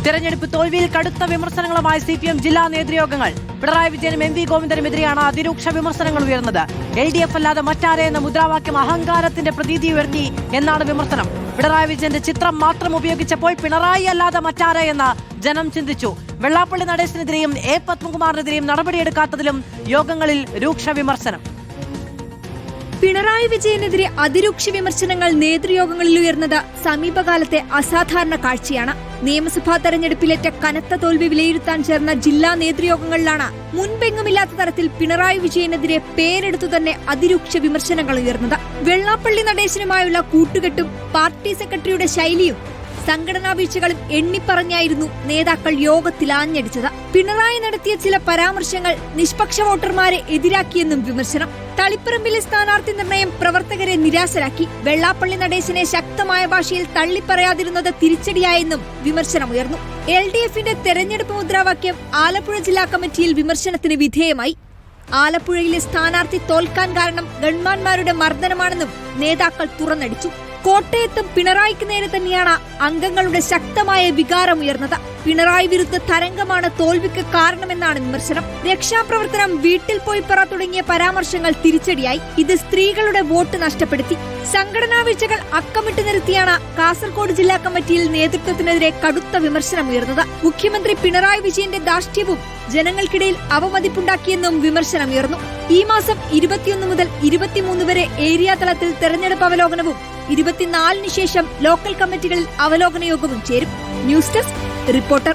തെരഞ്ഞെടുപ്പ് തോൽവിയിൽ കടുത്ത വിമർശനങ്ങളുമായി CPM ജില്ലാ നേതൃയോഗങ്ങൾ. പിണറായി വിജയനും MV ഗോവിന്ദനുമെതിരെയാണ് അതിരൂക്ഷ വിമർശനങ്ങൾ ഉയർന്നത്. LDF അല്ലാതെ മറ്റാരെ എന്ന മുദ്രാവാക്യം അഹങ്കാരത്തിന്റെ പ്രതീതി ഉയർത്തി എന്നാണ് വിമർശനം. പിണറായി വിജയന്റെ ചിത്രം മാത്രം ഉപയോഗിച്ചപ്പോൾ പിണറായി അല്ലാതെ മറ്റാരെ എന്ന് ജനം ചിന്തിച്ചു. വെള്ളാപ്പള്ളി നടേശനെതിരെയും A പത്മകുമാറിനെതിരെയും നടപടിയെടുക്കാത്തതിലും യോഗങ്ങളിൽ രൂക്ഷ വിമർശനം. പിണറായി വിജയനെതിരെ അതിരൂക്ഷ വിമർശനങ്ങൾ നേതൃയോഗങ്ങളിൽ ഉയർന്നത് സമീപകാലത്തെ അസാധാരണ കാഴ്ചയാണ്. നിയമസഭാ തെരഞ്ഞെടുപ്പിലേറ്റ കനത്ത തോൽവി വിലയിരുത്താൻ ചേർന്ന ജില്ലാ നേതൃയോഗങ്ങളിലാണ് മുൻപെങ്ങുമില്ലാത്ത തരത്തിൽ പിണറായി വിജയനെതിരെ പേരെടുത്തു തന്നെ അതിരൂക്ഷ വിമർശനങ്ങൾ ഉയർന്നത്. വെള്ളാപ്പള്ളി നടേശനുമായുള്ള കൂട്ടുകെട്ടും പാർട്ടി സെക്രട്ടറിയുടെ ശൈലിയും സംഘടനാ വീഴ്ചകളും എണ്ണിപ്പറഞ്ഞായിരുന്നു നേതാക്കൾ യോഗത്തിൽ ആഞ്ഞടിച്ചത്. പിണറായി നടത്തിയ ചില പരാമർശങ്ങൾ നിഷ്പക്ഷ വോട്ടർമാരെ എതിരാക്കിയെന്നും വിമർശനം. തളിപ്പറമ്പിലെ സ്ഥാനാർത്ഥി നിർണയം പ്രവർത്തകരെ നിരാശരാക്കി. വെള്ളാപ്പള്ളി നടേശനെ ശക്തമായ ഭാഷയിൽ തള്ളിപ്പറയാതിരുന്നത് തിരിച്ചടിയായെന്നും വിമർശനമുയർന്നു. LDFന്റെ തെരഞ്ഞെടുപ്പ് മുദ്രാവാക്യം ആലപ്പുഴ ജില്ലാ കമ്മിറ്റിയിൽ വിമർശനത്തിന് വിധേയമായി. ആലപ്പുഴയിലെ സ്ഥാനാർത്ഥി തോൽക്കാൻ കാരണം ഗൺമാന്മാരുടെ മർദ്ദനമാണെന്നും നേതാക്കൾ തുറന്നടിച്ചു. കോട്ടയത്തും പിണറായിക്ക് നേരെ തന്നെയാണ് അംഗങ്ങളുടെ ശക്തമായ വികാരമുയർന്നത്. പിണറായി വിരുദ്ധ തരംഗമാണ് തോൽവിക്ക് കാരണമെന്നാണ് വിമർശനം. രക്ഷാപ്രവർത്തനം, വീട്ടിൽ പോയി പറ തുടങ്ങിയ പരാമർശങ്ങൾ തിരിച്ചടിയായി. ഇത് സ്ത്രീകളുടെ വോട്ട് നഷ്ടപ്പെടുത്തി. സംഘടനാ വീഴ്ചകൾ അക്കമിട്ട് നിരത്തിയാണ് കാസർഗോഡ് ജില്ലാ കമ്മിറ്റിയിൽ നേതൃത്വത്തിനെതിരെ കടുത്ത വിമർശനമുയർന്നത്. മുഖ്യമന്ത്രി പിണറായി വിജയന്റെ ധാർഷ്ട്യവും ജനങ്ങൾക്കിടയിൽ അവമതിപ്പുണ്ടാക്കിയെന്നും വിമർശനമുയർന്നു. ഈ മാസം 21 മുതൽ 23 വരെ ഏരിയ തലത്തിൽ തെരഞ്ഞെടുപ്പ് അവലോകനവും 24-ന് ശേഷം ലോക്കൽ കമ്മിറ്റികളിൽ അവലോകന യോഗവും ചേരും. News desk reporter.